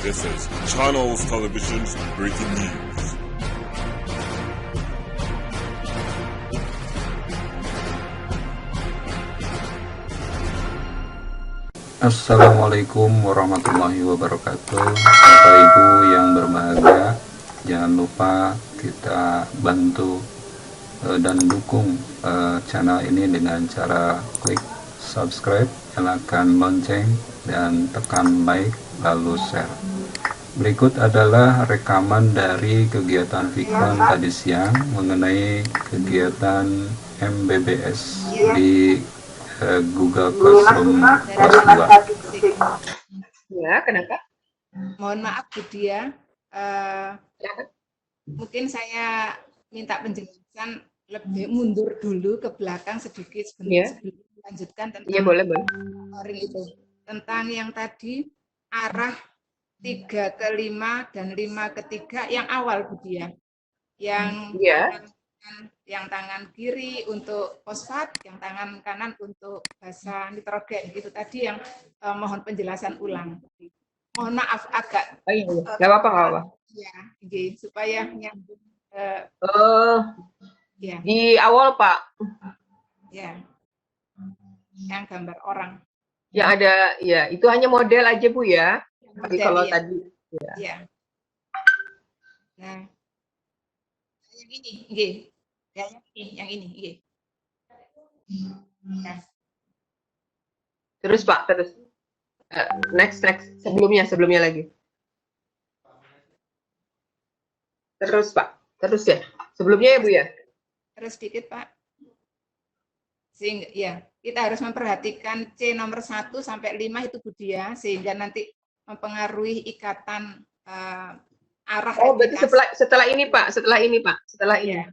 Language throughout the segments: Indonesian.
This is Channels Television's breaking news. Assalamualaikum warahmatullahi wabarakatuh. Bapak Ibu yang berbahagia, jangan lupa kita bantu dan dukung channel ini dengan cara klik subscribe, nyalakan lonceng, dan tekan like lalu share. Berikut adalah rekaman dari kegiatan Vikon tadi siang mengenai kegiatan MBBS di Google Classroom kelas 2. Ya, kenapa? Mohon maaf Bu Dia, mungkin saya minta penjelasan lebih mundur dulu ke belakang sedikit sebelum melanjutkan tentang boleh. itu. Tentang yang tadi arah 3 ke 5 dan 5 ke 3 yang awal Bu Dia. Yang tangan kiri untuk fosfat, yang tangan kanan untuk basa nitrogen. Itu tadi yang mohon penjelasan ulang. Mohon maaf agak. Nggak apa-apa. Ya, supaya nyambung. Di awal Pak. Ya. Yang gambar orang. Yang ada, ya itu hanya model aja Bu ya. Tapi kalau tadi. Ya. Nah, yang ini, yang ini. Nah. Terus Pak, terus. Next. Sebelumnya lagi. Terus Pak, terus ya. Sebelumnya ya Bu ya. Terus dikit Pak. Sehingga ya, kita harus memperhatikan C nomor 1 sampai 5 itu Bu Dia, sehingga nanti mempengaruhi ikatan arah. Oh, berarti setelah ini Pak, setelah ini. Ya.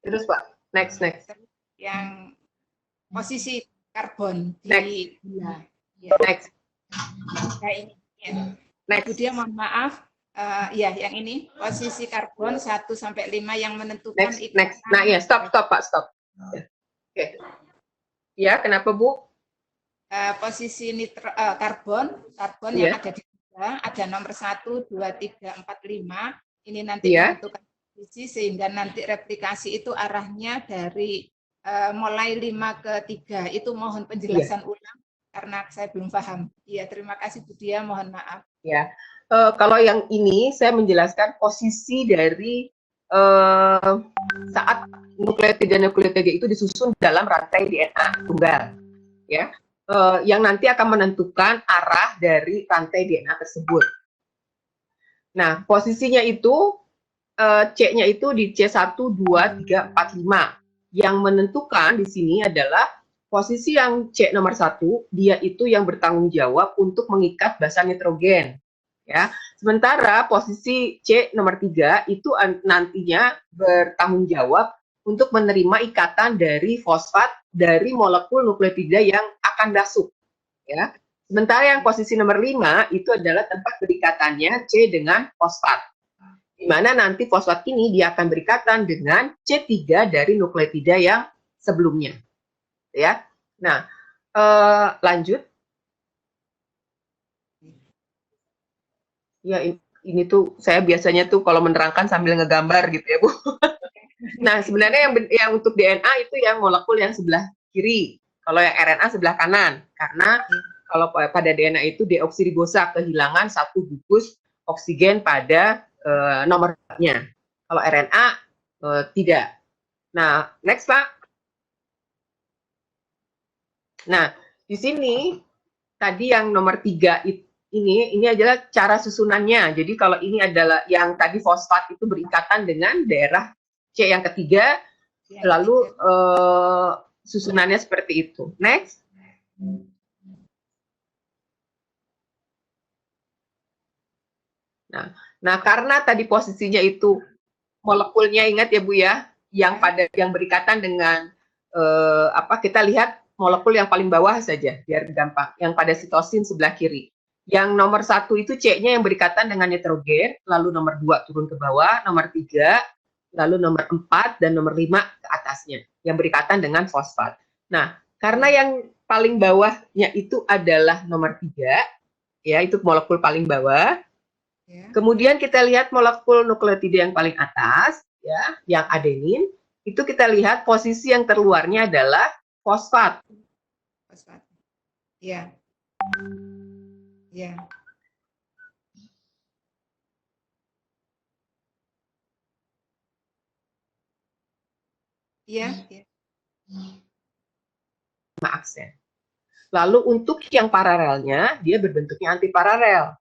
Terus Pak, next. Yang posisi karbon di gula. Ya. Next. Nah, ini. Ya. Next. Bu Dia mohon maaf. Yang ini posisi karbon 1 sampai 5 yang menentukan next. Nah, ya, stop Pak, stop. Oke. Ya, kenapa Bu? Posisi karbon yang ada di gula, ada nomor 1, 2, 3, 4, 5. Ini nanti menentukan posisi, sehingga nanti replikasi itu arahnya dari mulai 5 ke 3. Itu mohon penjelasan ulang karena saya belum paham. Iya, terima kasih Bu Dia, mohon maaf. Ya. Kalau yang ini saya menjelaskan posisi dari saat nukleotida itu disusun dalam rantai DNA tunggal, ya, yang nanti akan menentukan arah dari rantai DNA tersebut. Nah, posisinya itu C-nya itu di C1, 2, 3, 4, 5. Yang menentukan di sini adalah posisi yang C nomor 1, dia itu yang bertanggung jawab untuk mengikat basa nitrogen. Ya, sementara posisi C nomor 3 itu nantinya bertanggung jawab untuk menerima ikatan dari fosfat dari molekul nukleotida yang akan masuk. Ya, sementara yang posisi nomor 5 itu adalah tempat berikatannya C dengan fosfat, di mana nanti fosfat ini dia akan berikatan dengan C3 dari nukleotida yang sebelumnya. Ya, nah lanjut. Ya, ini tuh saya biasanya tuh kalau menerangkan sambil ngegambar gitu ya Bu. Nah, sebenarnya yang untuk DNA itu yang molekul yang sebelah kiri, kalau yang RNA sebelah kanan. Karena kalau pada DNA itu deoksiribosa, kehilangan satu gugus oksigen pada nomornya. Kalau RNA tidak. Nah, next Pak. Nah, di sini tadi yang nomor 3 itu. Ini adalah cara susunannya. Jadi kalau ini adalah yang tadi fosfat itu berikatan dengan daerah C yang ketiga, lalu susunannya seperti itu. Next. Nah, karena tadi posisinya itu molekulnya, ingat ya Bu ya, yang berikatan dengan kita lihat molekul yang paling bawah saja biar gampang, yang pada sitosin sebelah kiri. Yang nomor 1 itu C-nya yang berikatan dengan nitrogen, lalu nomor 2 turun ke bawah, nomor 3, lalu nomor 4 dan nomor 5 ke atasnya, yang berikatan dengan fosfat. Nah, karena yang paling bawahnya itu adalah nomor 3, ya, itu molekul paling bawah. Ya. Kemudian kita lihat molekul nukleotida yang paling atas, ya, yang adenin, itu kita lihat posisi yang terluarnya adalah fosfat. Fosfat. Ya. Ya. Iya, ya. Aksen. Lalu untuk yang paralelnya, dia berbentuknya antiparalel.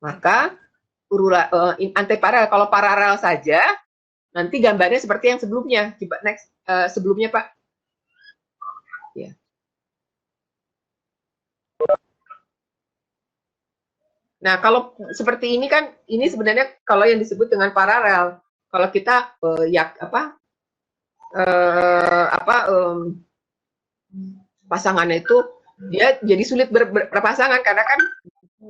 Maka antiparalel, kalau paralel saja, nanti gambarnya seperti yang sebelumnya. Coba next, sebelumnya Pak. Ya. Nah, kalau seperti ini kan, ini sebenarnya kalau yang disebut dengan paralel. Kalau kita pasangannya itu dia jadi sulit berpasangan karena kan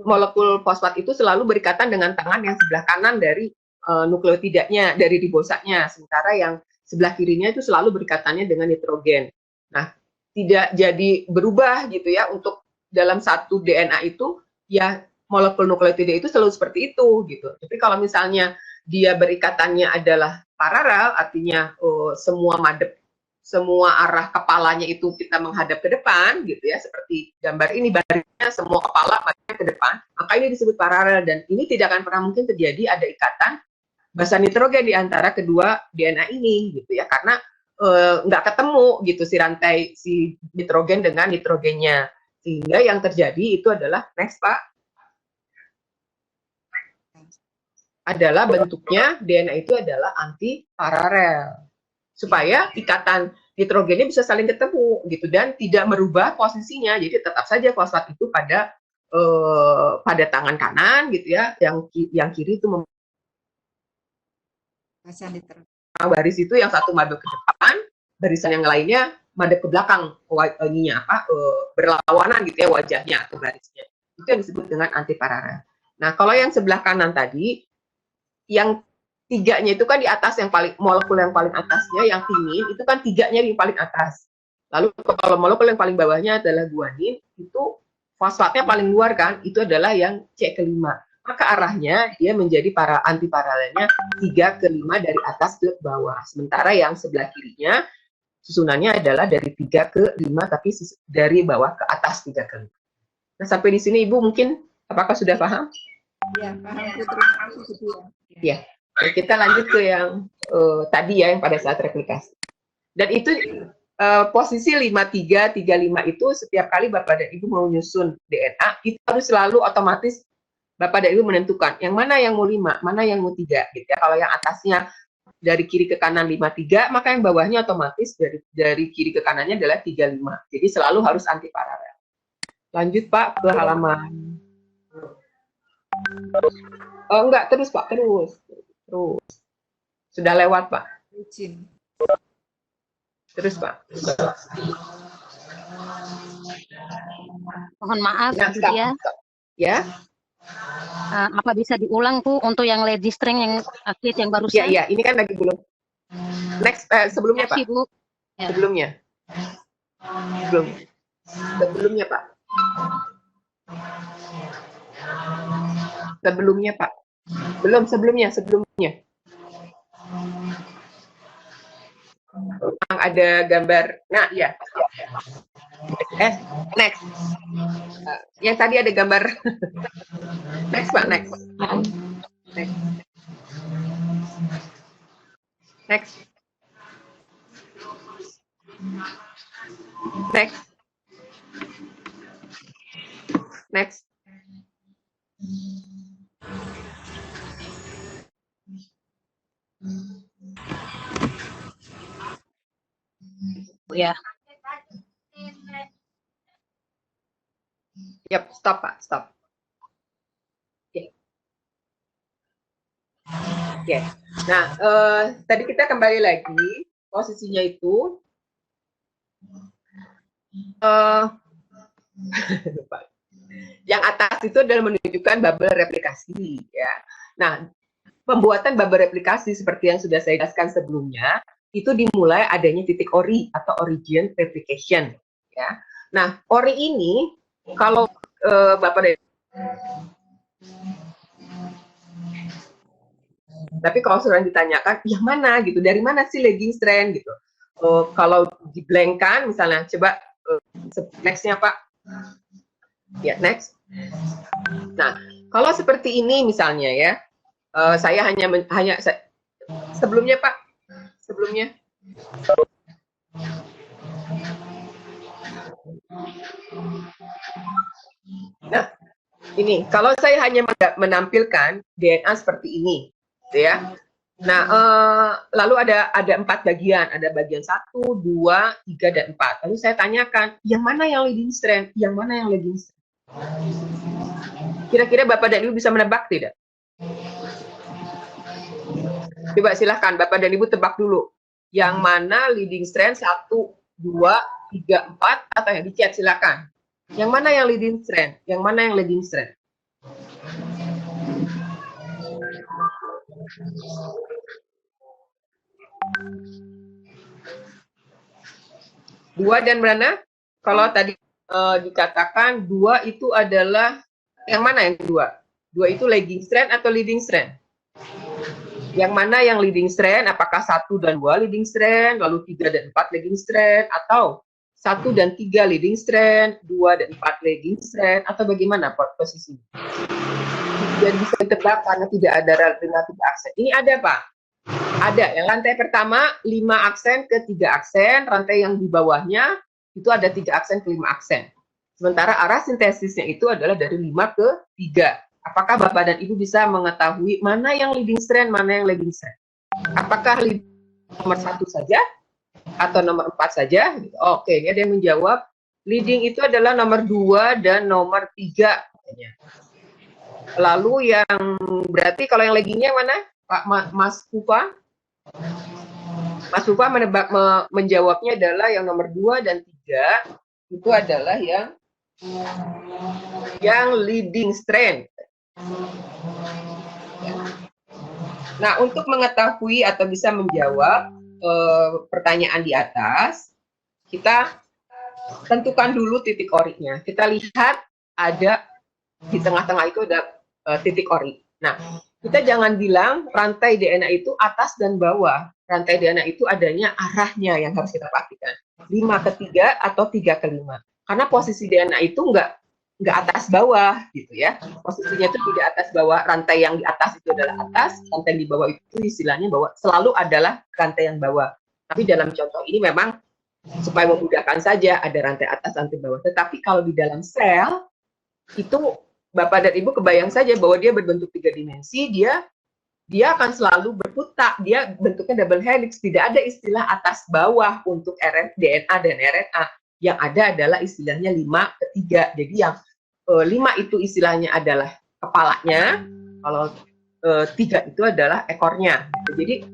molekul fosfat itu selalu berikatan dengan tangan yang sebelah kanan dari nukleotidanya, dari ribosanya, sementara yang sebelah kirinya itu selalu berikatannya dengan nitrogen. Nah, tidak jadi berubah gitu ya, untuk dalam satu DNA itu ya molekul nukleotida itu selalu seperti itu gitu. Tapi kalau misalnya dia berikatannya adalah paralel, artinya semua madep, semua arah kepalanya itu kita menghadap ke depan gitu ya, seperti gambar ini, barisnya semua kepala madep ke depan, maka ini disebut paralel, dan ini tidak akan pernah mungkin terjadi ada ikatan basa nitrogen di antara kedua DNA ini gitu ya, karena nggak ketemu gitu si rantai si nitrogen dengan nitrogennya, sehingga yang terjadi itu adalah next Pak, adalah bentuknya DNA itu adalah antiparalel, supaya ikatan nitrogennya bisa saling ketemu gitu dan tidak merubah posisinya, jadi tetap saja fosfat itu pada tangan kanan gitu ya, yang kiri itu baris itu yang satu madep ke depan, barisan yang lainnya madep ke belakang, berlawanan gitu ya wajahnya atau barisnya, itu yang disebut dengan antiparalel. Nah, kalau yang sebelah kanan tadi, yang tiganya itu kan di atas, yang paling molekul yang paling atasnya yang timin itu kan tiganya di paling atas. Lalu kalau molekul yang paling bawahnya adalah guanin, itu fosfatnya paling luar kan, itu adalah yang C kelima. Maka arahnya dia menjadi antiparalelnya 3 ke 5 dari atas ke bawah. Sementara yang sebelah kirinya susunannya adalah dari 3 ke 5 tapi dari bawah ke atas 3 ke 5. Nah, sampai di sini Ibu mungkin apakah sudah paham? Ya, paham Putri. Ya. Kita lanjut ke yang tadi ya, yang pada saat replikasi. Dan itu posisi 53, 35 itu setiap kali Bapak dan Ibu mau nyusun DNA, itu harus selalu otomatis Bapak dan Ibu menentukan yang mana yang mau 5, mana yang mau 3 gitu ya. Kalau yang atasnya dari kiri ke kanan 53, maka yang bawahnya otomatis dari kiri ke kanannya adalah 35. Jadi selalu harus antiparalel. Lanjut Pak ke halaman. Oh enggak, terus Pak, terus. Sudah lewat Pak. Terus Pak. Mohon maaf Nah, stop, ya. stop. Ya. Apa bisa diulang Bu untuk yang lady string yang aktif yang barusan? Ya, ini kan lagi belum. Next, sebelumnya Pak. Bu. Ya. Sebelumnya Pak. Sebelumnya Pak. Belum, sebelumnya. Yang ada gambar. Nah, ya. Next. Yang tadi ada gambar. Next Pak, next. Next. Ya. Yap, stop Pak, stop. Oke. Nah, tadi kita kembali lagi, posisinya itu yang atas itu adalah menunjukkan bubble replikasi ya. Nah, pembuatan bubble replikasi seperti yang sudah saya jelaskan sebelumnya, itu dimulai adanya titik ori atau origin replication ya. Nah, ori ini kalau Bapak dan tapi kalau sudah ditanyakan, yang mana gitu, dari mana sih legging strand gitu. Kalau di blank kan, misalnya, coba nextnya Pak. Ya, next. Nah, kalau seperti ini misalnya ya, saya sebelumnya Pak, sebelumnya. Nah, ini kalau saya hanya menampilkan DNA seperti ini, gitu ya. Nah, lalu ada 4 bagian, ada bagian 1, 2, 3, dan 4. Lalu saya tanyakan, yang mana yang leading strand? Yang mana yang leading strand? Kira-kira Bapak dan Ibu bisa menebak tidak? Coba silahkan Bapak dan Ibu tebak dulu. Yang mana leading strand 1, 2, 3, 4, atau yang di chat silahkan. Yang mana yang leading strand? Yang mana yang leading strand? Dua dan mana? Kalau tadi dikatakan 2 itu adalah, yang mana yang 2? 2 itu legging strand atau leading strand? Yang mana yang leading strand? Apakah 1 dan 2 leading strand, lalu 3 dan 4 legging strand, atau 1 dan 3 leading strand, 2 dan 4 legging strand, atau bagaimana posisinya? Tidak bisa ditebak karena tidak ada relatif aksen. Ini ada Pak. Ada. Yang lantai pertama 5 aksen ke 3 aksen, rantai yang di bawahnya itu ada 3 aksen ke 5 aksen. Sementara arah sintesisnya itu adalah dari 5 ke 3. Apakah Bapak dan Ibu bisa mengetahui mana yang leading strand, mana yang lagging strand? Apakah nomor 1 saja atau nomor 4 saja? Oke, dia ada yang menjawab leading itu adalah nomor 2 dan nomor 3. Lalu yang berarti kalau yang laggingnya mana? Pak Mas Pupa? Mas Pupa menjawabnya adalah yang nomor 2 dan 3 itu adalah yang leading strand. Nah, untuk mengetahui atau bisa menjawab pertanyaan di atas, kita tentukan dulu titik orinya. Kita lihat ada di tengah-tengah itu ada titik ori. Nah, kita jangan bilang rantai DNA itu atas dan bawah. Rantai DNA itu adanya arahnya yang harus kita pastikan. 5 ke 3 atau 3 ke 5. Karena posisi DNA itu nggak atas bawah gitu ya. Posisinya itu tidak atas bawah. Rantai yang di atas itu adalah atas, rantai di bawah itu istilahnya bawah. Selalu adalah rantai yang bawah. Tapi dalam contoh ini memang supaya memudahkan saja ada rantai atas, rantai bawah. Tetapi kalau di dalam sel itu Bapak dan Ibu kebayang saja bahwa dia berbentuk 3 dimensi, dia akan selalu berputar, dia bentuknya double helix, tidak ada istilah atas bawah untuk DNA dan RNA. Yang ada adalah istilahnya 5 ke 3. Jadi yang 5 itu istilahnya adalah kepalanya, kalau 3 itu adalah ekornya. Jadi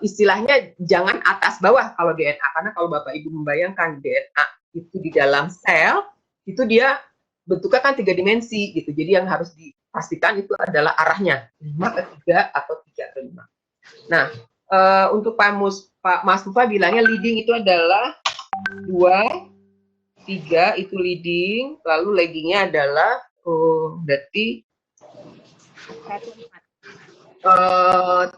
istilahnya jangan atas bawah kalau DNA, karena kalau Bapak Ibu membayangkan DNA itu di dalam sel, itu dia bentuknya kan 3 dimensi gitu. Jadi yang harus dipastikan itu adalah arahnya 5 ke 3 atau 3 ke 5. Nah, untuk Pak Mas Pupa bilangnya leading itu adalah 2, 3 itu leading, lalu laggingnya adalah berarti 2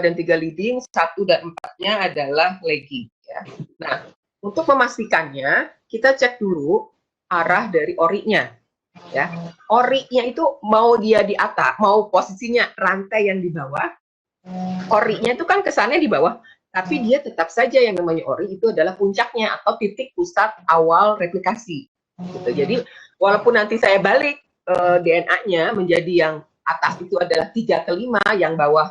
dan 3 leading, 1 dan 4-nya adalah lagging ya. Nah, untuk memastikannya kita cek dulu arah dari orinya ya. Orinya itu mau dia di atas, mau posisinya rantai yang di bawah, orinya itu kan kesannya di bawah, tapi dia tetap saja yang namanya ori itu adalah puncaknya atau titik pusat awal replikasi gitu. Jadi walaupun nanti saya balik DNA-nya menjadi yang atas itu adalah 3 ke 5, yang bawah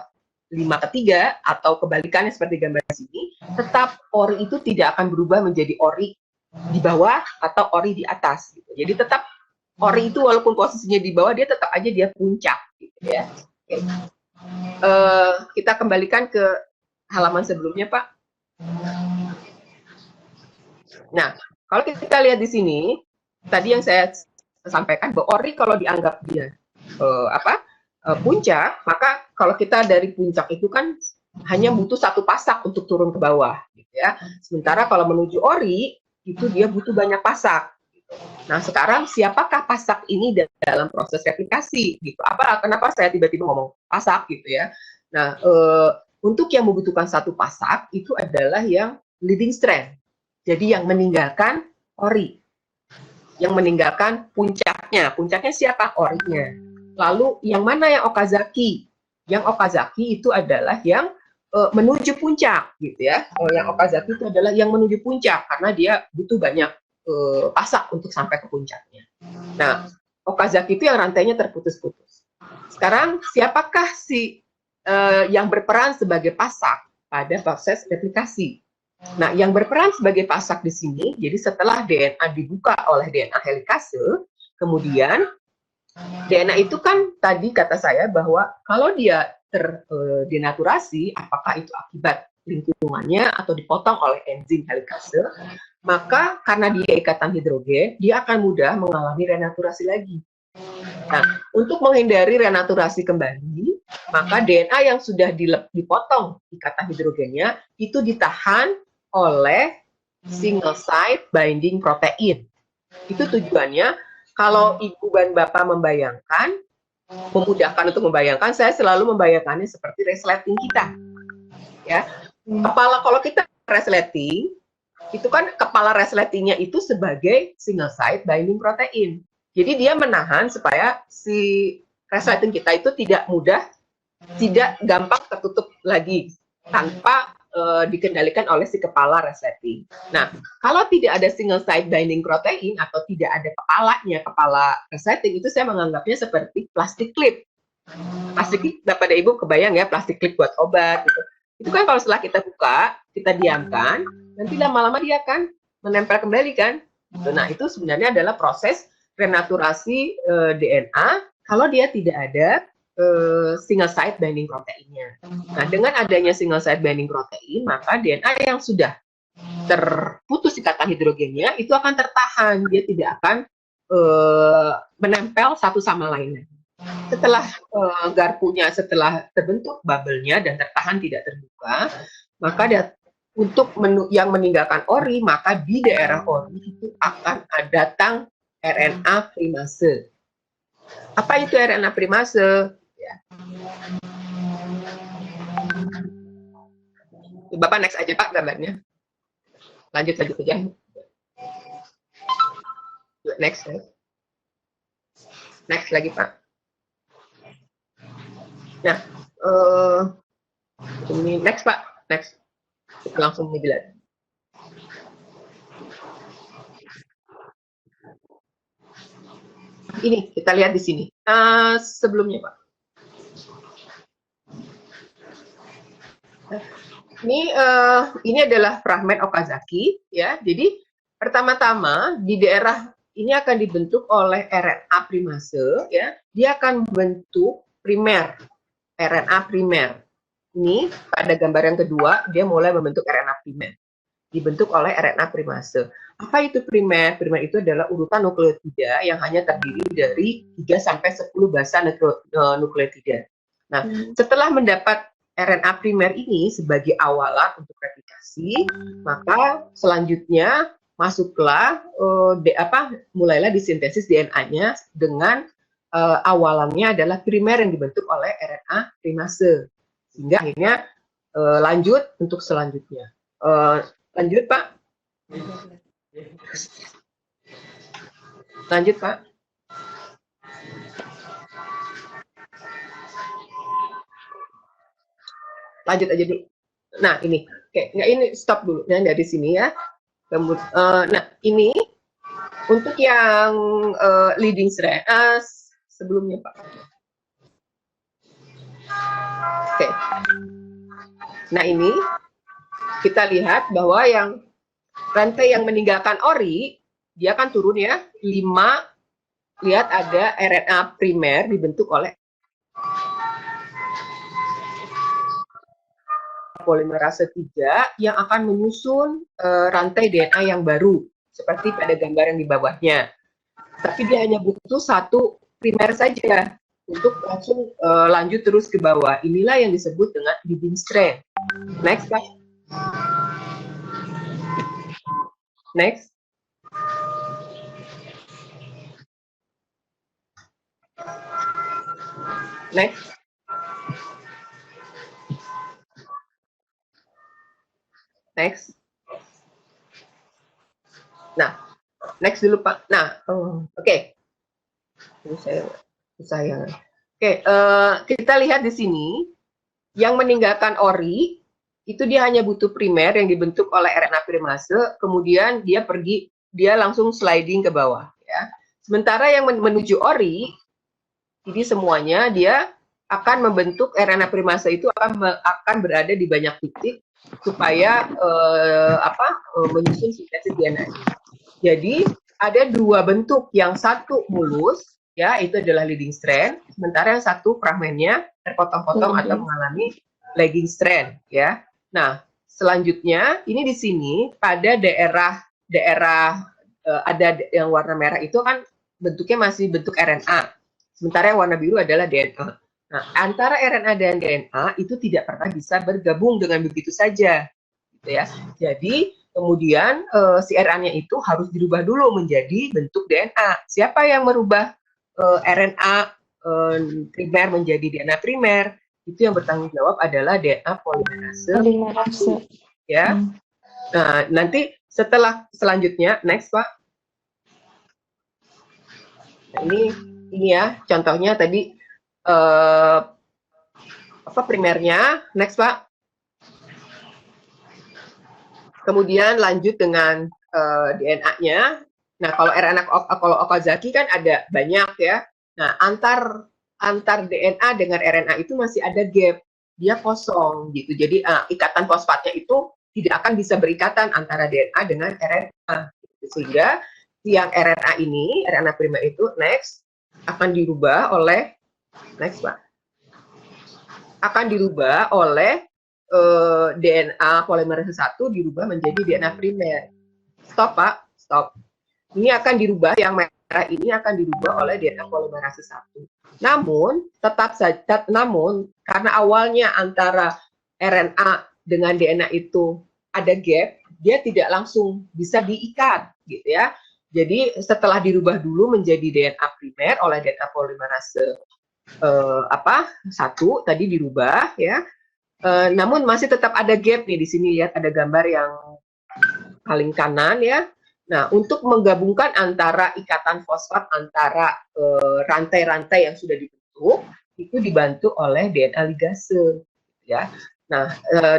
5 ke 3 atau kebalikannya seperti gambar sini, tetap ori itu tidak akan berubah menjadi ori di bawah atau ori di atas gitu. Jadi tetap ori itu walaupun posisinya di bawah, dia tetap aja dia puncak gitu ya. Oke. Kita kembalikan ke halaman sebelumnya Pak. Nah, kalau kita lihat di sini tadi yang saya sampaikan bahwa ori kalau dianggap dia puncak, maka kalau kita dari puncak itu kan hanya butuh 1 pasak untuk turun ke bawah gitu ya. Sementara kalau menuju ori itu dia butuh banyak pasak. Nah, sekarang siapakah pasak ini dalam proses replikasi gitu? Kenapa saya tiba-tiba ngomong pasak gitu ya? Nah, untuk yang membutuhkan satu pasak itu adalah yang leading strand. Jadi yang meninggalkan ori. Yang meninggalkan puncaknya. Puncaknya siapa? Orinya. Lalu yang mana yang okazaki? Yang okazaki itu adalah yang menuju puncak gitu ya. Yang okazaki itu adalah yang menuju puncak karena dia butuh banyak pasak untuk sampai ke puncaknya. Nah, okazaki itu yang rantainya terputus-putus. Sekarang siapakah yang berperan sebagai pasak pada proses replikasi? Nah, yang berperan sebagai pasak di sini, jadi setelah DNA dibuka oleh DNA helikase, kemudian DNA itu kan tadi kata saya bahwa kalau dia terdenaturasi, apakah itu akibat lingkungannya atau dipotong oleh enzim helikase, maka karena dia ikatan hidrogen, dia akan mudah mengalami renaturasi lagi. Nah, untuk menghindari renaturasi kembali, maka DNA yang sudah dipotong ikatan hidrogennya itu ditahan oleh single site binding protein. Itu tujuannya, kalau ibu dan bapak membayangkan, memudahkan untuk membayangkan, saya selalu membayangkannya seperti resleting kita. Ya, kalau kita resleting, itu kan kepala resletingnya itu sebagai single site binding protein. Jadi dia menahan supaya si resleting kita itu tidak gampang tertutup lagi tanpa dikendalikan oleh si kepala resleting. Nah, kalau tidak ada single site binding protein atau tidak ada kepala resleting, itu saya menganggapnya seperti plastik clip. Plastik clip, Bapak dan Ibu kebayang ya, plastik clip buat obat gitu. Itu kan kalau setelah kita buka, kita diamkan, nanti lama-lama dia akan menempel kembali kan. Nah, itu sebenarnya adalah proses renaturasi DNA kalau dia tidak ada single site binding proteinnya. Nah, dengan adanya single site binding protein, maka DNA yang sudah terputus ikatan hidrogennya itu akan tertahan, dia tidak akan menempel satu sama lainnya. Setelah setelah terbentuk bubble-nya dan tertahan tidak terbuka, maka untuk yang meninggalkan ori, maka di daerah ori itu akan datang RNA primase. Apa itu RNA primase? Ya. Bapak next aja Pak gambarnya. Lanjut aja. Next lagi Pak. Nah, ini next Pak, next. Kita langsung dilihat. Ini kita lihat di sini. Sebelumnya Pak. Ini adalah fragmen Okazaki, ya. Jadi pertama-tama di daerah ini akan dibentuk oleh RNA primase, ya. Dia akan membentuk primer, RNA primer. Ini pada gambar yang kedua dia mulai membentuk RNA primer. Dibentuk oleh RNA primase. Apa itu primer? Primer itu adalah urutan nukleotida yang hanya terdiri dari 3 sampai 10 basa nukleotida. Nah, setelah mendapat RNA primer ini sebagai awalan untuk replikasi, maka selanjutnya masuklah mulailah disintesis DNA-nya dengan awalannya adalah primer yang dibentuk oleh RNA primase. Sehingga akhirnya lanjut untuk selanjutnya. Lanjut Pak. Lanjut Pak. Lanjut aja dulu. Nah ini, ini stop dulu. Nah dari sini ya. Kemudian, nah ini untuk yang leading strand sebelumnya Pak. Oke. Nah ini kita lihat bahwa yang rantai yang meninggalkan ori, dia akan turun ya, 5, lihat ada RNA primer dibentuk oleh polimerase 3 yang akan menyusun rantai DNA yang baru, seperti pada gambar yang di bawahnya. Tapi dia hanya butuh satu primer saja untuk langsung lanjut terus ke bawah. Inilah yang disebut dengan leading strand. Next, Pak. Next. Next. Next. Nah, next dulu Pak. Nah, oke. Ini saya. Oke, kita lihat di sini yang meninggalkan ori itu dia hanya butuh primer yang dibentuk oleh RNA primase, kemudian dia langsung sliding ke bawah ya. Sementara yang menuju ori jadi semuanya dia akan membentuk RNA primase itu akan berada di banyak titik supaya menyusun sintesis DNA. Jadi ada dua bentuk, yang satu mulus ya, itu adalah leading strand, sementara yang satu fragmennya terpotong-potong atau mengalami lagging strand ya. Nah, selanjutnya ini di sini pada daerah ada yang warna merah itu kan bentuknya masih bentuk RNA. Sementara yang warna biru adalah DNA. Nah, antara RNA dan DNA itu tidak pernah bisa bergabung dengan begitu saja, gitu ya. Jadi kemudian si RNA-nya itu harus dirubah dulu menjadi bentuk DNA. Siapa yang merubah RNA primer menjadi DNA primer? Itu yang bertanggung jawab adalah DNA polimerase. Ya. Nah, nanti selanjutnya, next Pak. Nah, ini ya contohnya tadi primernya, next Pak. Kemudian lanjut dengan DNA-nya. Nah, kalau Okazaki kan ada banyak ya. Nah, antar DNA dengan RNA itu masih ada gap, dia kosong gitu. Jadi ikatan fosfatnya itu tidak akan bisa berikatan antara DNA dengan RNA. Sehingga yang RNA ini, RNA primer itu next akan dirubah oleh akan dirubah oleh DNA polimerase 1 dirubah menjadi DNA primer. Stop Pak, stop. Ini akan dirubah, yang merah ini akan dirubah oleh DNA polimerase 1. Namun karena awalnya antara RNA dengan DNA itu ada gap, dia tidak langsung bisa diikat gitu ya. Jadi setelah dirubah dulu menjadi DNA primer oleh DNA polimerase 1 tadi dirubah ya. Namun masih tetap ada gap nih, di sini lihat ada gambar yang paling kanan ya. Nah, untuk menggabungkan antara ikatan fosfat antara rantai-rantai yang sudah dibentuk itu dibantu oleh DNA ligase ya. Nah,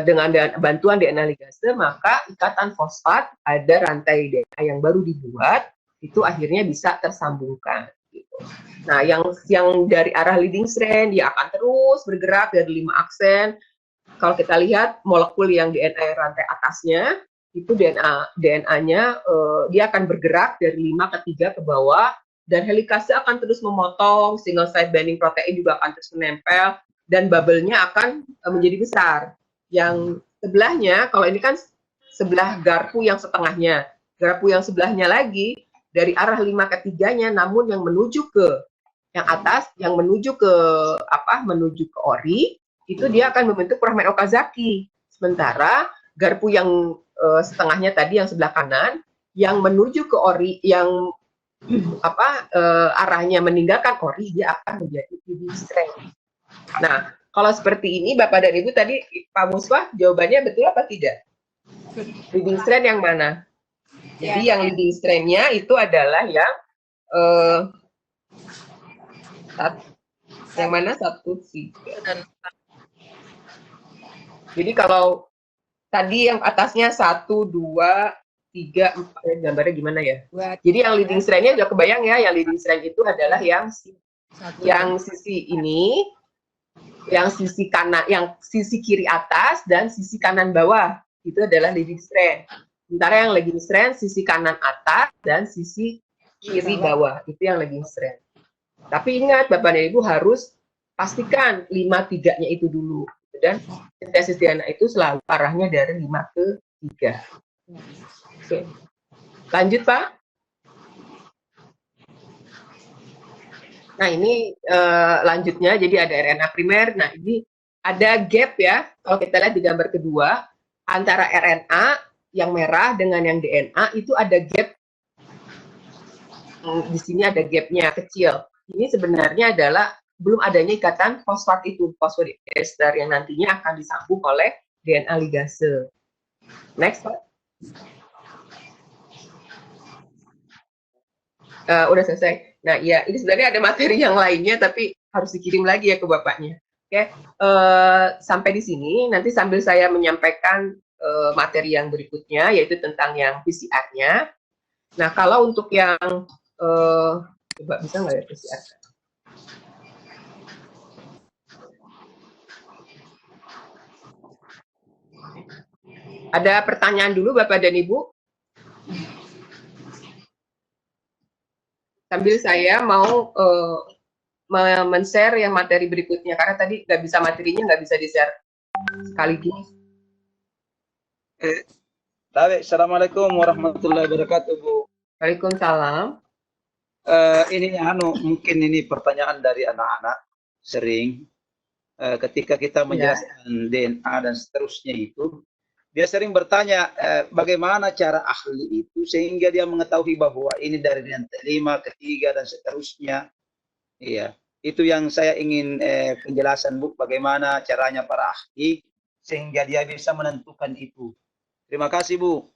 dengan bantuan DNA ligase maka ikatan fosfat ada rantai DNA yang baru dibuat itu akhirnya bisa tersambungkan gitu. Nah, yang dari arah leading strand dia akan terus bergerak dari 5 aksen. Kalau kita lihat molekul yang DNA rantai atasnya itu DNA-nya dia akan bergerak dari 5 ke 3 ke bawah, dan helikase akan terus memotong, single site binding protein juga akan terus menempel, dan bubble-nya akan menjadi besar. Yang sebelahnya, kalau ini kan sebelah garpu yang setengahnya, garpu yang sebelahnya lagi dari arah 5 ke 3-nya, namun yang menuju ke yang atas, yang menuju ke ori, itu dia akan membentuk fragmen Okazaki. Sementara garpu yang setengahnya tadi yang sebelah kanan, yang menuju ke ori, yang arahnya meninggalkan ori, dia akan menjadi leading strand. Nah, kalau seperti ini Bapak dan Ibu tadi Pak Muswah jawabannya betul apa tidak? Leading strand yang mana? Jadi yang leading strand-nya itu adalah yang yang mana 1, 3. Jadi kalau tadi yang atasnya 1, 2, 3, 4, gambarnya gimana ya? Jadi yang leading strand-nya udah kebayang ya, yang leading strand itu adalah yang sisi ini, yang sisi kanan, yang sisi kiri atas dan sisi kanan bawah, itu adalah leading strand. Sementara yang leading strand sisi kanan atas dan sisi kiri bawah, itu yang leading strand. Tapi ingat Bapak dan Ibu harus pastikan 5 3-nya itu dulu. Dan sintesis DNA itu selalu arahnya dari 5 ke 3. Oke. Lanjut Pak. Nah ini lanjutnya, jadi ada RNA primer. Nah ini ada gap ya, kalau kita lihat di gambar kedua, antara RNA yang merah dengan yang DNA itu ada gap. Di sini ada gapnya kecil. Ini sebenarnya adalah belum adanya ikatan fosfat itu, fosfodiester yang nantinya akan disambung oleh DNA ligase. Next, Pak. Udah selesai. Nah, ya, ini sebenarnya ada materi yang lainnya, tapi harus dikirim lagi ya ke Bapaknya. Oke, sampai di sini. Nanti sambil saya menyampaikan materi yang berikutnya, yaitu tentang yang PCR-nya. Nah, kalau untuk yang, coba bisa nggak ya PCR? Ada pertanyaan dulu Bapak dan Ibu? Sambil saya mau men-share yang materi berikutnya, karena tadi nggak bisa materinya, nggak bisa di-share sekaligus. Assalamualaikum warahmatullahi wabarakatuh, Bu. Waalaikumsalam. Ini mungkin ini pertanyaan dari anak-anak sering ketika kita menjelaskan DNA dan seterusnya itu, dia sering bertanya bagaimana cara ahli itu sehingga dia mengetahui bahwa ini dari rantai 5 ke 3 dan seterusnya. Iya, itu yang saya ingin penjelasan, Bu, bagaimana caranya para ahli sehingga dia bisa menentukan itu. Terima kasih, Bu.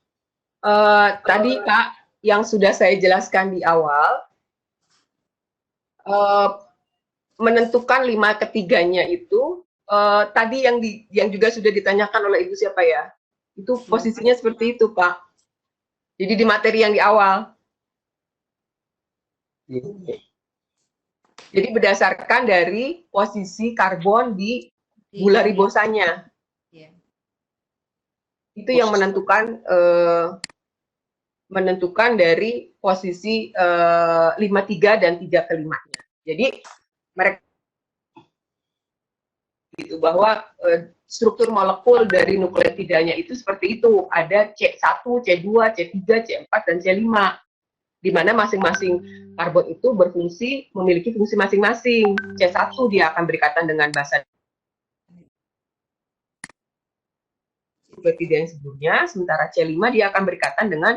Tadi Pak, yang sudah saya jelaskan di awal, menentukan 5 ke 3-nya itu, tadi yang juga sudah ditanyakan oleh Ibu siapa ya? Itu posisinya seperti itu, Pak. Jadi di materi yang di awal. Jadi berdasarkan dari posisi karbon di gula ribosanya. Itu yang menentukan dari posisi 53 dan 3 ke 5-nya. Jadi mereka itu bahwa struktur molekul dari nukleotidanya itu seperti itu, ada C1, C2, C3, C4 dan C5, di mana masing-masing karbon itu memiliki fungsi masing-masing. C1 dia akan berikatan dengan basa nukleotida yang sebelumnya, sementara C5 dia akan berikatan dengan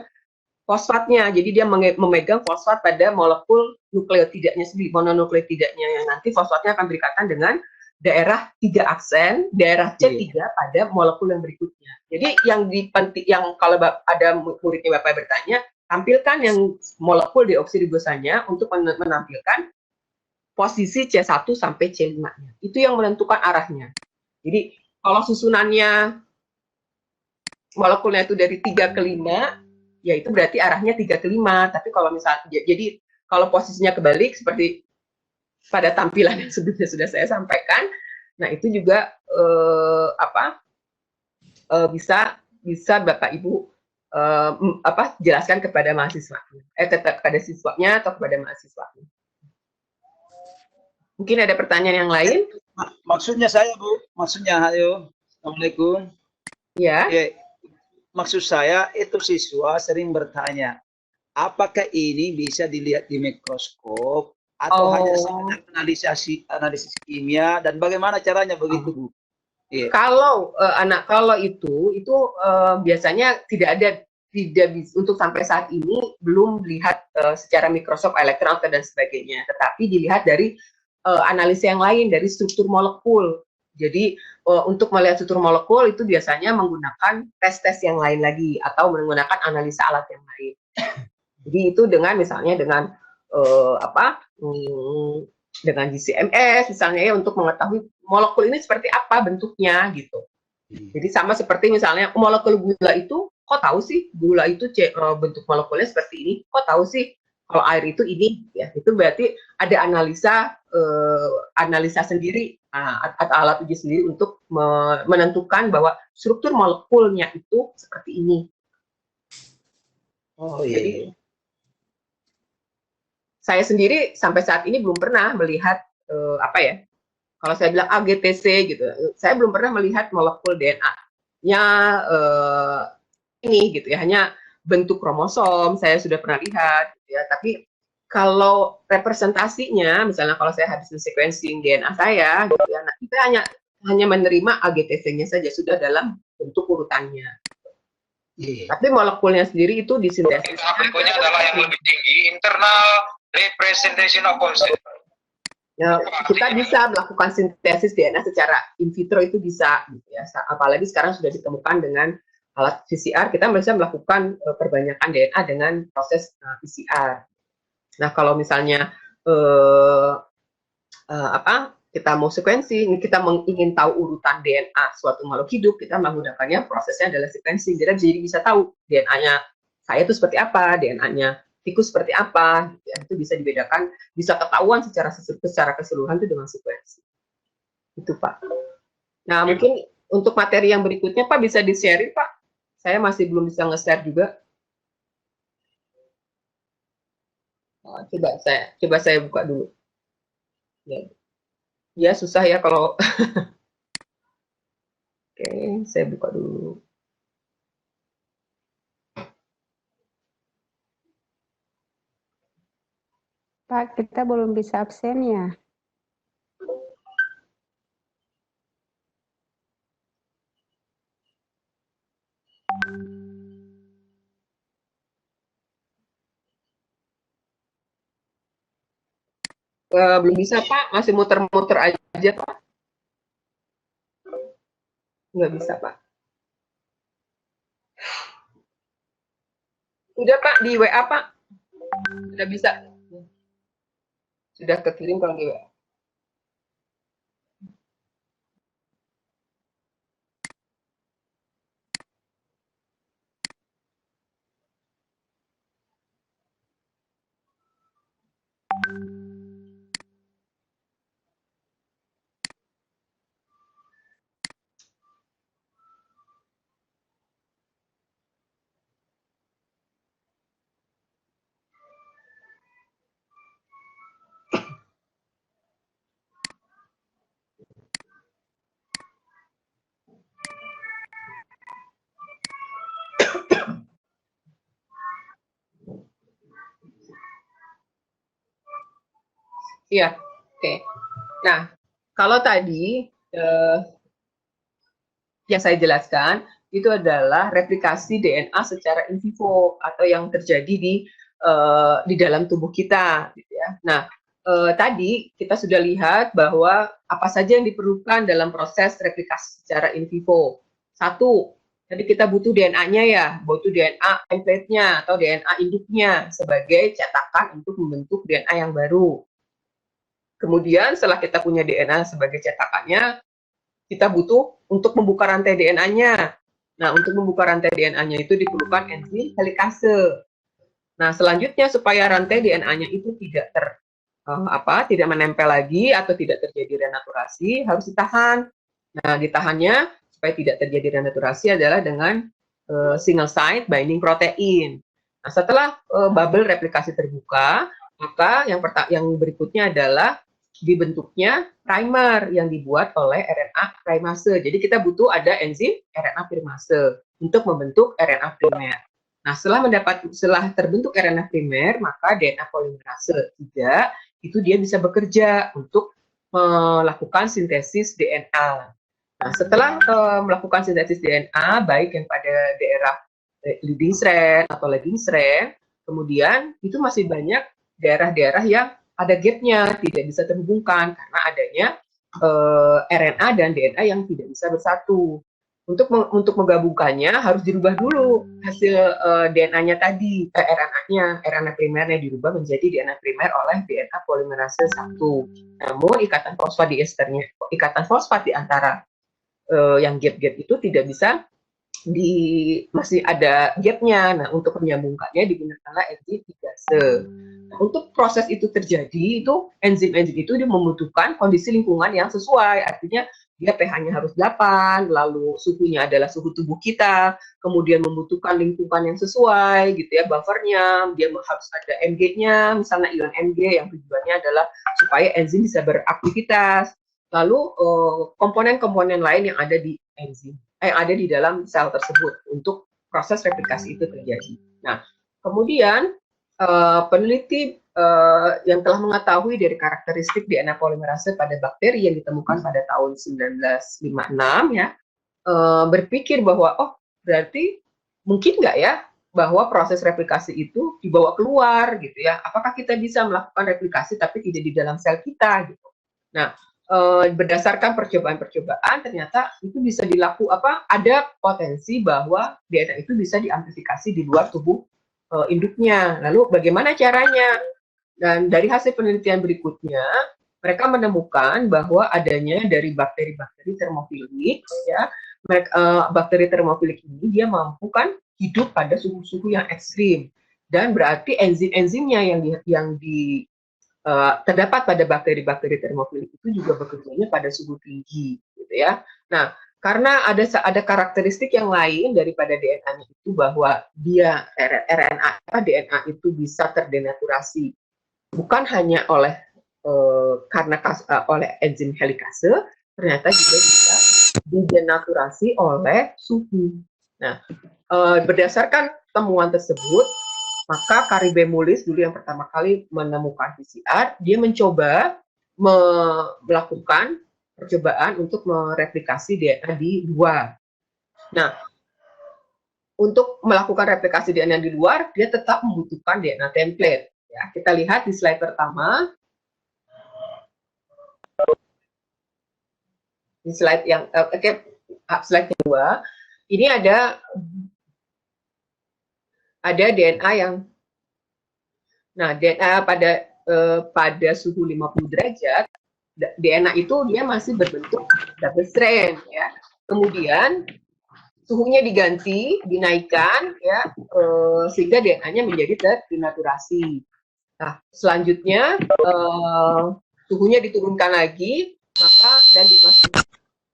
fosfatnya. Jadi dia memegang fosfat pada molekul nukleotidanya sendiri, mononukleotidanya, yang nanti fosfatnya akan berikatan dengan daerah 3 aksen, daerah C3 pada molekul yang berikutnya. Jadi yang kalau ada muridnya Bapak bertanya, tampilkan yang molekul deoksiribosanya untuk menampilkan posisi C1 sampai C5-nya. Itu yang menentukan arahnya. Jadi kalau susunannya molekulnya itu dari 3 ke 5, ya itu berarti arahnya 3 ke 5. Tapi kalau misalnya, jadi kalau posisinya kebalik seperti pada tampilan yang sebelumnya sudah saya sampaikan, nah itu juga bisa Bapak Ibu jelaskan kepada mahasiswanya, kepada siswanya atau kepada mahasiswanya. Mungkin ada pertanyaan yang lain? Maksudnya saya, Bu, Assalamualaikum. Ya. Maksud saya itu siswa sering bertanya, apakah ini bisa dilihat di mikroskop atau hanya sekedar analisis kimia, dan bagaimana caranya begitu, Bu? Kalau itu biasanya tidak bisa, untuk sampai saat ini belum dilihat secara mikroskop elektron dan sebagainya, tetapi dilihat dari analisa yang lain, dari struktur molekul. Jadi untuk melihat struktur molekul itu biasanya menggunakan tes-tes yang lain lagi atau menggunakan analisa alat yang lain. Jadi itu misalnya dengan dengan GCMS misalnya ya, untuk mengetahui molekul ini seperti apa bentuknya gitu. Jadi sama seperti misalnya molekul gula itu, kok tahu sih gula itu bentuk molekulnya seperti ini? Kok tahu sih kalau air itu ini? Ya, itu berarti ada analisa sendiri atau alat uji sendiri untuk menentukan bahwa struktur molekulnya itu seperti ini. Jadi, saya sendiri sampai saat ini belum pernah melihat kalau saya bilang AGTC gitu, saya belum pernah melihat molekul DNA-nya ini gitu ya, hanya bentuk kromosom saya sudah pernah lihat gitu ya, tapi kalau representasinya, misalnya kalau saya habis sequencing DNA saya gitu ya, nah kita hanya menerima AGTC-nya saja sudah dalam bentuk urutannya. Tapi molekulnya sendiri itu disintesis. Berikutnya adalah yang lebih tinggi, internal representation of concept. Ya, kita bisa melakukan sintesis DNA secara in vitro itu bisa, gitu ya. Apalagi sekarang sudah ditemukan dengan alat PCR, kita bisa melakukan perbanyakan DNA dengan proses PCR. Nah, kalau misalnya kita mau sequencing, kita ingin tahu urutan DNA suatu makhluk hidup, kita menggunakannya prosesnya adalah sequencing. Jadi bisa tahu DNA-nya saya itu seperti apa, DNA-nya tikus seperti apa, gitu ya. Itu bisa dibedakan, bisa ketahuan secara keseluruhan itu dengan sequencing. Itu Pak. Nah mungkin untuk materi yang berikutnya Pak bisa di-share Pak. Saya masih belum bisa nge-share juga. Coba saya buka dulu. Ya susah ya kalau. Oke, saya buka dulu. Pak, kita belum bisa absen ya? Belum bisa Pak, masih muter-muter aja Pak. Nggak bisa Pak. Udah Pak, di WA Pak. Sudah bisa. Sudah kekirim kalau di WA. Iya, oke. Nah, kalau tadi yang saya jelaskan itu adalah replikasi DNA secara in vivo atau yang terjadi di dalam tubuh kita, gitu ya. Nah, tadi kita sudah lihat bahwa apa saja yang diperlukan dalam proses replikasi secara in vivo. Satu, jadi kita butuh DNA-nya ya, butuh DNA template-nya atau DNA induknya sebagai cetakan untuk membentuk DNA yang baru. Kemudian setelah kita punya DNA sebagai cetakannya, kita butuh untuk membuka rantai DNA-nya. Nah, untuk membuka rantai DNA-nya itu diperlukan enzim helikase. Nah, selanjutnya supaya rantai DNA-nya itu tidak tidak menempel lagi atau tidak terjadi renaturasi, harus ditahan. Nah, ditahannya supaya tidak terjadi renaturasi adalah dengan single site binding protein. Nah, setelah bubble replikasi terbuka, maka yang berikutnya adalah dibentuknya primer yang dibuat oleh RNA primase. Jadi kita butuh ada enzim RNA primase untuk membentuk RNA primer. Nah, setelah terbentuk RNA primer, maka DNA polimerase 3 itu dia bisa bekerja untuk melakukan sintesis DNA. Nah, setelah melakukan sintesis DNA, baik yang pada daerah leading strand atau lagging strand, kemudian itu masih banyak daerah-daerah yang ada gap-nya, tidak bisa terhubungkan karena adanya RNA dan DNA yang tidak bisa bersatu. Untuk menggabungkannya harus dirubah dulu hasil DNA-nya tadi, RNA primernya dirubah menjadi DNA primer oleh DNA polimerase 1. Namun ikatan fosfat di antara yang gap-gap itu tidak bisa masih ada gap-nya. Nah, untuk menyambungkannya digunakanlah enzim ligase. Nah, untuk proses itu terjadi, itu enzim-enzim itu dia membutuhkan kondisi lingkungan yang sesuai. Artinya dia pH-nya harus 8, lalu suhunya adalah suhu tubuh kita, kemudian membutuhkan lingkungan yang sesuai, gitu ya, buffernya, dia harus ada Mg-nya, misalnya ion Mg yang tujuannya adalah supaya enzim bisa beraktivitas. Lalu komponen-komponen lain yang ada di enzim, yang ada di dalam sel tersebut untuk proses replikasi itu terjadi. Nah, kemudian peneliti yang telah mengetahui dari karakteristik DNA polimerase pada bakteri yang ditemukan pada tahun 1956 ya, berpikir bahwa berarti mungkin nggak ya bahwa proses replikasi itu dibawa keluar gitu ya. Apakah kita bisa melakukan replikasi tapi tidak di dalam sel kita gitu. Nah, berdasarkan percobaan-percobaan ternyata itu bisa ada potensi bahwa DNA itu bisa diamplifikasi di luar tubuh induknya. Lalu bagaimana caranya? Dan dari hasil penelitian berikutnya, mereka menemukan bahwa adanya dari bakteri-bakteri termofilik, ya, bakteri termofilik ini dia mampu kan hidup pada suhu-suhu yang ekstrim, dan berarti enzim-enzimnya yang terdapat pada bakteri-bakteri termofilik itu juga bekerjanya pada suhu tinggi, gitu ya. Nah, karena ada karakteristik yang lain daripada DNA-nya itu bahwa dia DNA itu bisa terdenaturasi bukan hanya oleh enzim helikase, ternyata juga bisa didenaturasi oleh suhu. Nah, berdasarkan temuan tersebut, maka Caribe Mullis dulu yang pertama kali menemukan PCR, dia mencoba melakukan percobaan untuk mereplikasi DNA di luar. Nah, untuk melakukan replikasi DNA di luar, dia tetap membutuhkan DNA template. Ya, kita lihat di slide pertama. Di slide yang slide kedua, ini ada DNA yang, nah DNA pada suhu 50 derajat, DNA itu dia masih berbentuk double strand ya. Kemudian suhunya diganti, dinaikkan ya, sehingga DNA-nya menjadi terdenaturasi. Nah, selanjutnya suhunya diturunkan lagi, dan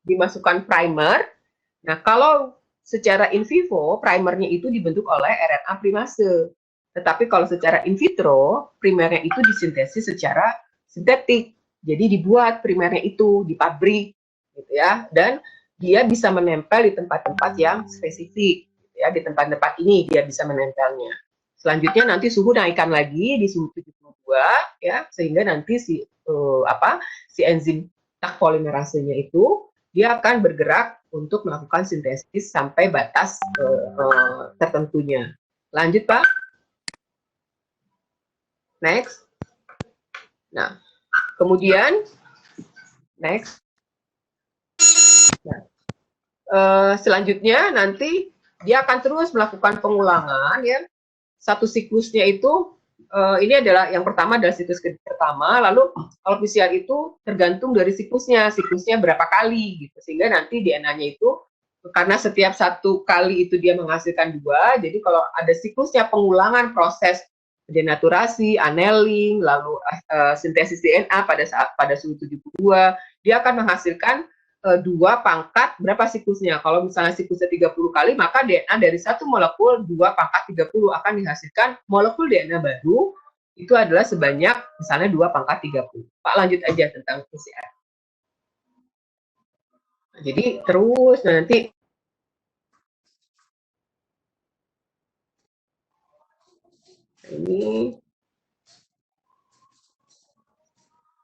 dimasukkan primer. Nah, kalau secara in vivo, primernya itu dibentuk oleh RNA primase. Tetapi kalau secara in vitro, primernya itu disintesis secara sintetik. Jadi dibuat primernya itu di pabrik, gitu ya. Dan dia bisa menempel di tempat-tempat yang spesifik, gitu ya. Di tempat-tempat ini dia bisa menempelnya. Selanjutnya nanti suhu naikkan lagi di suhu 72 ya, sehingga nanti si enzim Tak polimerasenya itu dia akan bergerak untuk melakukan sintesis sampai batas tertentunya. Lanjut, Pak. Next. Nah, kemudian next. Nah, selanjutnya nanti dia akan terus melakukan pengulangan ya. Satu siklusnya itu ini adalah yang pertama adalah siklus pertama, lalu kalau PCR itu tergantung dari siklusnya berapa kali gitu, sehingga nanti DNA-nya itu karena setiap satu kali itu dia menghasilkan 2, jadi kalau ada siklusnya pengulangan proses denaturasi, annealing, lalu sintesis DNA pada suhu 72, dia akan menghasilkan 2 pangkat berapa siklusnya. Kalau misalnya siklusnya 30 kali, maka DNA dari satu molekul 2 pangkat 30 akan dihasilkan molekul DNA baru, itu adalah sebanyak misalnya 2 pangkat 30. Pak, lanjut aja tentang PCR. Jadi terus nanti ini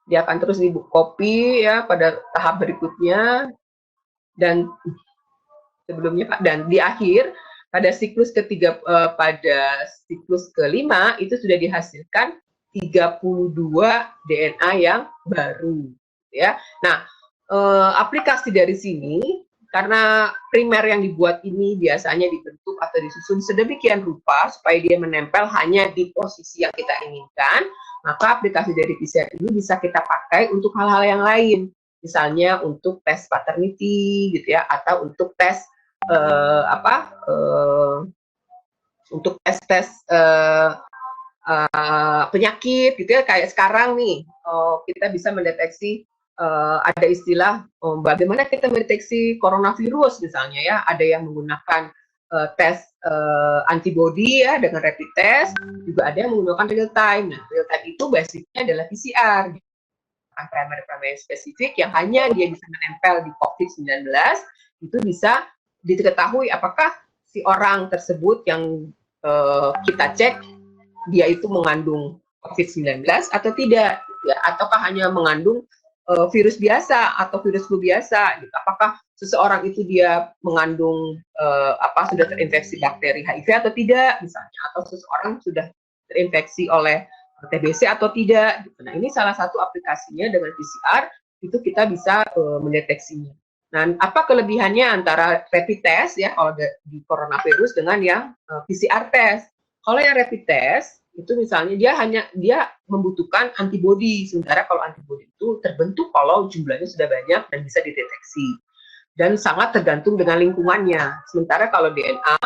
dia akan terus di copy ya pada tahap berikutnya, dan sebelumnya Pak, dan di akhir pada siklus ketiga, pada siklus kelima itu sudah dihasilkan 32 DNA yang baru ya. Nah, aplikasi dari sini karena primer yang dibuat ini biasanya dibentuk atau disusun sedemikian rupa supaya dia menempel hanya di posisi yang kita inginkan, maka aplikasi dari PCR ini bisa kita pakai untuk hal-hal yang lain, misalnya untuk tes paternity gitu ya, atau untuk tes untuk tes penyakit gitu ya, kayak sekarang nih kita bisa mendeteksi ada istilah bagaimana kita mendeteksi coronavirus misalnya ya, ada yang menggunakan tes antibody ya dengan rapid test, juga ada yang menggunakan real time. Nah, real time itu basicnya adalah PCR, primer spesifik yang hanya dia bisa menempel di COVID-19, itu bisa diketahui apakah si orang tersebut yang kita cek dia itu mengandung COVID-19 atau tidak, ya, ataukah hanya mengandung virus biasa atau virus flu biasa, gitu. Apakah seseorang itu dia mengandung sudah terinfeksi bakteri HIV atau tidak misalnya, atau seseorang sudah terinfeksi oleh TBC atau tidak. Nah, ini salah satu aplikasinya dengan PCR itu kita bisa mendeteksinya. Nah, apa kelebihannya antara rapid test ya kalau di coronavirus dengan yang PCR test? Kalau yang rapid test itu misalnya dia membutuhkan antibodi, sementara kalau antibodi itu terbentuk kalau jumlahnya sudah banyak dan bisa dideteksi dan sangat tergantung dengan lingkungannya. Sementara kalau DNA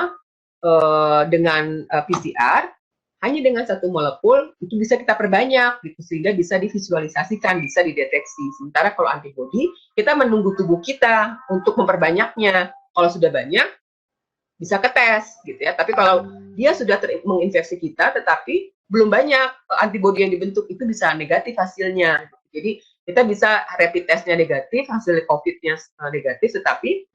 dengan PCR hanya dengan satu molekul itu bisa kita perbanyak gitu, sehingga bisa divisualisasikan, bisa dideteksi. Sementara kalau antibodi kita menunggu tubuh kita untuk memperbanyaknya. Kalau sudah banyak bisa ketes gitu ya. Tapi kalau dia sudah menginfeksi kita tetapi belum banyak antibodi yang dibentuk, itu bisa negatif hasilnya. Jadi kita bisa rapid testnya negatif, hasil COVID-nya negatif, tetapi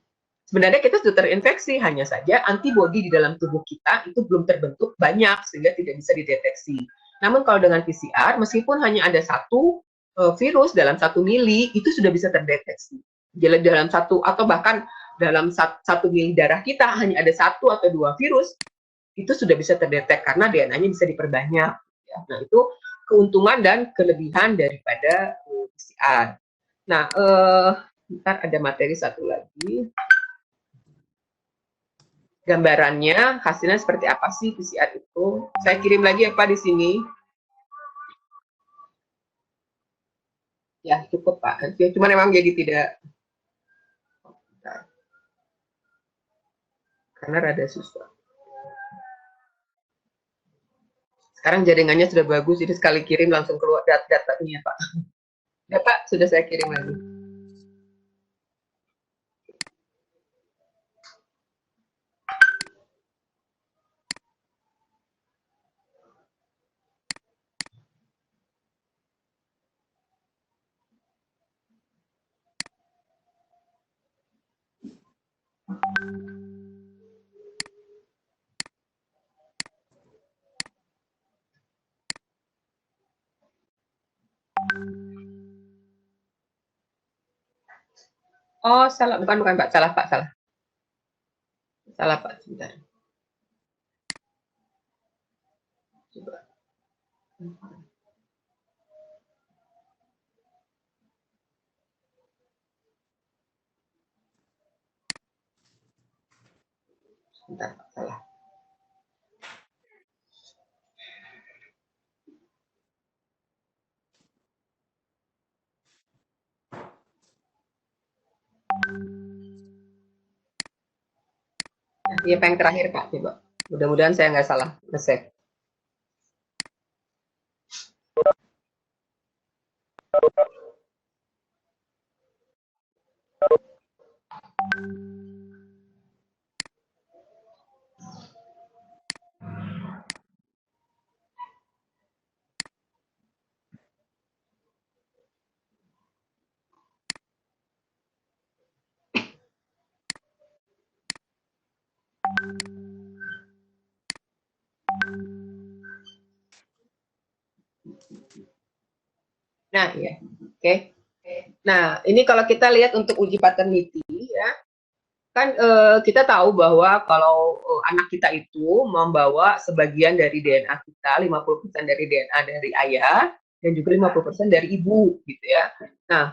sebenarnya kita sudah terinfeksi, hanya saja antibodi di dalam tubuh kita itu belum terbentuk banyak sehingga tidak bisa dideteksi. Namun kalau dengan PCR, meskipun hanya ada satu virus dalam 1 mili, itu sudah bisa terdeteksi. Jadi dalam satu atau bahkan dalam 1 mili darah kita hanya ada 1 atau 2 virus, itu sudah bisa terdetek karena DNA-nya bisa diperbanyak. Ya. Nah, itu keuntungan dan kelebihan daripada PCR. Nah, ntar ada materi satu lagi. Gambarannya, hasilnya seperti apa sih PCR itu? Saya kirim lagi apa di sini? Ya, cukup Pak. Ya, cuma memang jadi tidak. Karena rada susah. Sekarang jaringannya sudah bagus, jadi sekali kirim langsung keluar datanya, Pak. Ya, Pak, sudah saya kirim lagi. Oh, salah. Bukan, Pak. Salah, Pak. Salah. Salah, Pak. Sebentar. Coba. Sebentar, Pak. Salah. Iya, yang terakhir, Pak. Coba. Mudah-mudahan saya nggak salah nge-save. Nah, ya. Oke. Nah, ini kalau kita lihat untuk uji paternity ya, kan kita tahu bahwa kalau anak kita itu membawa sebagian dari DNA kita, 50% dari DNA dari ayah dan juga 50% dari ibu gitu ya. Nah,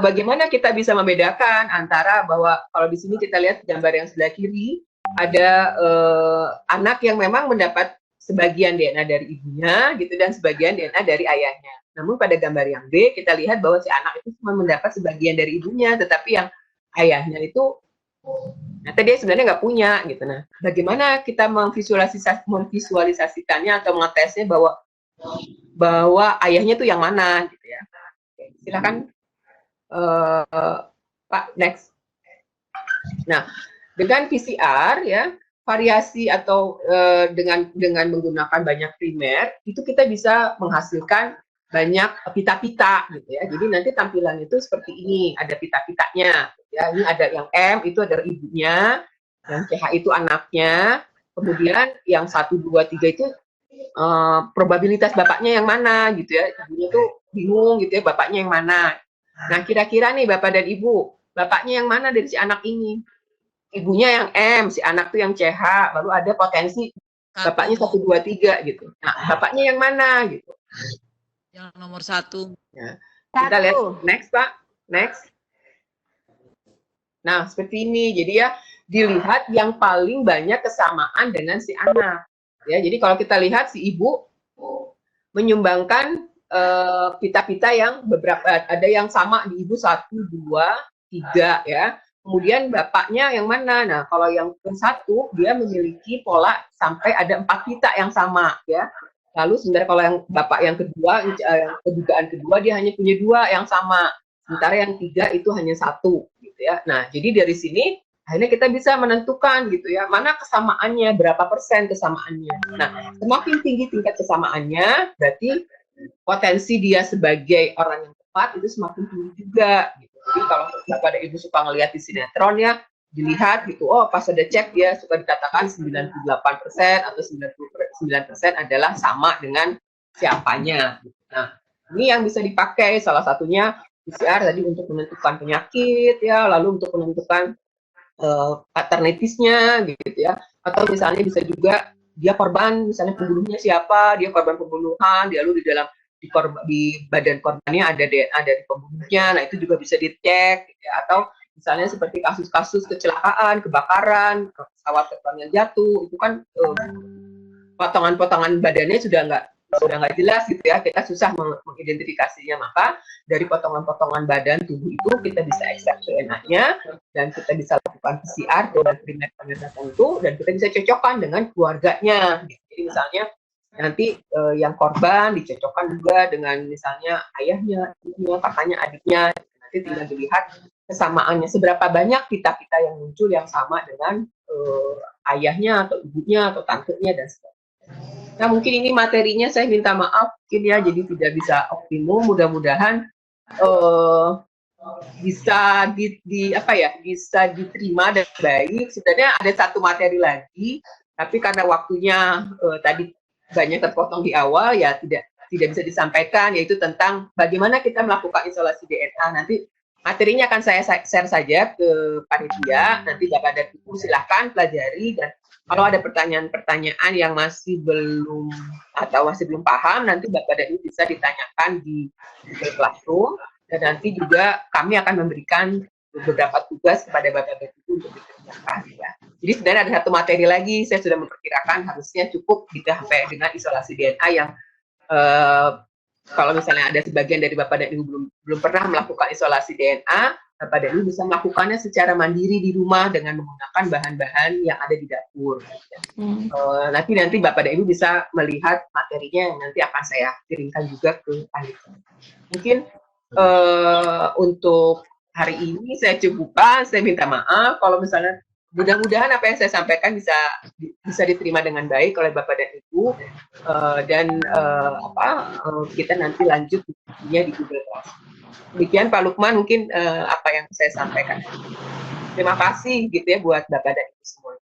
bagaimana kita bisa membedakan antara bahwa kalau di sini kita lihat gambar yang sebelah kiri ada anak yang memang mendapat sebagian DNA dari ibunya gitu dan sebagian DNA dari ayahnya. Namun pada gambar yang B kita lihat bahwa si anak itu cuma mendapat sebagian dari ibunya, tetapi yang ayahnya itu ternyata dia sebenarnya nggak punya gitu. Nah, bagaimana kita memvisualisasikannya atau mengetesnya bahwa ayahnya itu yang mana gitu ya. Oke, silakan Pak, next. Nah, dengan PCR ya, variasi atau dengan menggunakan banyak primer itu kita bisa menghasilkan banyak pita-pita gitu ya. Jadi nanti tampilan itu seperti ini, ada pita-pitanya. Ya, ini ada yang M itu adalah ibunya, yang CH itu anaknya. Kemudian yang 1, 2, 3 itu probabilitas bapaknya yang mana gitu ya. Ibunya tuh bingung gitu ya, bapaknya yang mana. Nah, kira-kira nih Bapak dan Ibu, bapaknya yang mana dari si anak ini. Ibunya yang M, si anak tuh yang CH, baru ada potensi bapaknya 1, 2, 3 gitu. Nah, bapaknya yang mana gitu. Yang nomor 1. Ya. Kita lihat next, Pak. Next. Nah, seperti ini. Jadi ya dilihat yang paling banyak kesamaan dengan si anak. Ya, jadi kalau kita lihat si ibu menyumbangkan pita-pita yang beberapa, ada yang sama di ibu 1, 2, 3 ya. Kemudian bapaknya yang mana? Nah, kalau yang ke-1 dia memiliki pola sampai ada 4 pita yang sama ya. Lalu sebenarnya kalau yang bapak yang kedua, kedugaan kedua dia hanya punya 2 yang sama. Sementara yang 3 itu hanya 1 gitu ya. Nah, jadi dari sini akhirnya kita bisa menentukan gitu ya, mana kesamaannya, berapa persen kesamaannya. Nah, semakin tinggi tingkat kesamaannya, berarti potensi dia sebagai orang yang tepat itu semakin tinggi juga. Gitu. Jadi kalau Bapak dan Ibu suka ngelihat di sinetron ya, dilihat gitu, oh pas ada cek dia suka dikatakan 98% atau 99% adalah sama dengan siapanya. Nah, ini yang bisa dipakai salah satunya PCR tadi untuk menentukan penyakit ya, lalu untuk menentukan paternitisnya gitu ya, atau misalnya bisa juga dia korban, misalnya pembunuhnya siapa, dia korban pembunuhan, dia lalu di dalam di badan korbannya ada DNA dari pembunuhnya, nah itu juga bisa dicek gitu ya. Atau misalnya seperti kasus-kasus kecelakaan, kebakaran, pesawat terbang yang jatuh, itu kan potongan-potongan badannya sudah nggak jelas gitu ya, kita susah mengidentifikasinya. Maka dari potongan-potongan badan tubuh itu kita bisa ekstrak DNA-nya dan kita bisa lakukan PCR dengan primer tertentu dan kita bisa cocokkan dengan keluarganya. Jadi misalnya nanti yang korban dicocokkan juga dengan misalnya ayahnya, ibunya, kakaknya, adiknya. Nanti tinggal dilihat kesamaannya seberapa banyak pita-pita yang muncul yang sama dengan ayahnya atau ibunya atau tantenya dan sebagainya. Nah, mungkin ini materinya saya minta maaf mungkin ya, jadi tidak bisa optimum. Mudah-mudahan bisa bisa diterima dan baik. Sebenarnya ada satu materi lagi, tapi karena waktunya tadi banyak terpotong di awal ya tidak bisa disampaikan, yaitu tentang bagaimana kita melakukan isolasi DNA. Nanti materinya akan saya share saja ke panitia. Nanti Bapak dan Ibu silahkan pelajari, dan kalau ada pertanyaan-pertanyaan yang masih belum paham, nanti Bapak dan Ibu bisa ditanyakan di Google Classroom, dan nanti juga kami akan memberikan beberapa tugas kepada Bapak dan Ibu untuk dikerjakan ya. Jadi sebenarnya ada satu materi lagi, saya sudah memperkirakan harusnya cukup kita sampai dengan isolasi DNA yang kalau misalnya ada sebagian dari Bapak dan Ibu belum pernah melakukan isolasi DNA, Bapak dan Ibu bisa melakukannya secara mandiri di rumah dengan menggunakan bahan-bahan yang ada di dapur. Nanti Bapak dan Ibu bisa melihat materinya yang nanti akan saya kirimkan juga ke panitia. Mungkin untuk hari ini saya cukupkan. Saya minta maaf kalau misalnya, mudah-mudahan apa yang saya sampaikan bisa diterima dengan baik oleh Bapak dan Ibu, dan kita nanti lanjut di Google Classroom. Demikian Pak Lukman mungkin apa yang saya sampaikan. Terima kasih gitu ya buat Bapak dan Ibu semua.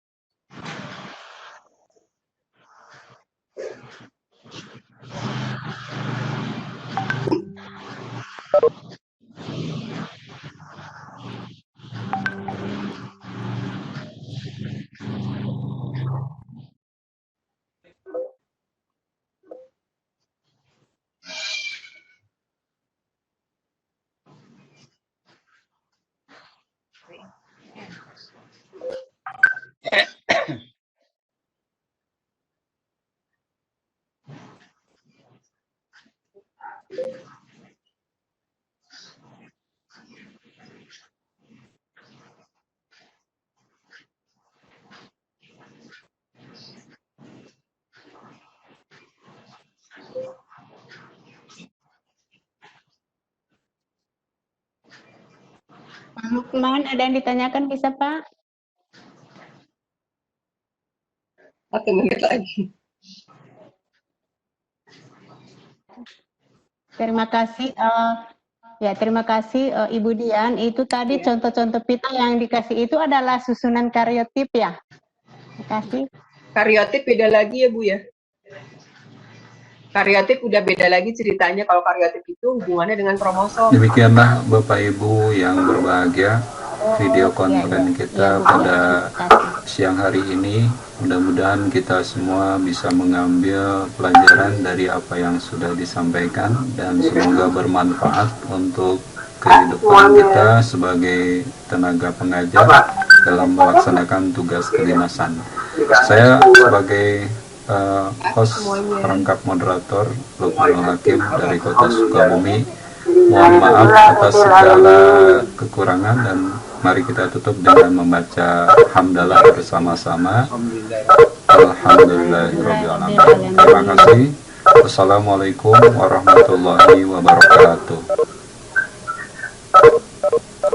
Pak Lukman, ada yang ditanyakan bisa Pak? 1 menit lagi. Terima kasih. Terima kasih Ibu Dian. Itu tadi contoh-contoh pita yang dikasih itu adalah susunan kariotip ya. Terima kasih. Kariotip beda lagi ya Bu ya. Kariotip udah beda lagi ceritanya. Kalau kariotip itu hubungannya dengan kromosom. Demikianlah Bapak Ibu yang berbahagia, video konten kita pada siang hari ini. Mudah-mudahan kita semua bisa mengambil pelajaran dari apa yang sudah disampaikan dan semoga bermanfaat untuk kehidupan kita sebagai tenaga pengajar dalam melaksanakan tugas kedinasan. Saya sebagai host perangkap moderator Lukmanul Hakim dari Kota Sukabumi, mohon maaf atas segala kekurangan dan mari kita tutup dengan membaca hamdalah bersama-sama. Alhamdulillahirrahmanirrahim. Terima kasih. Wassalamualaikum warahmatullahi wabarakatuh.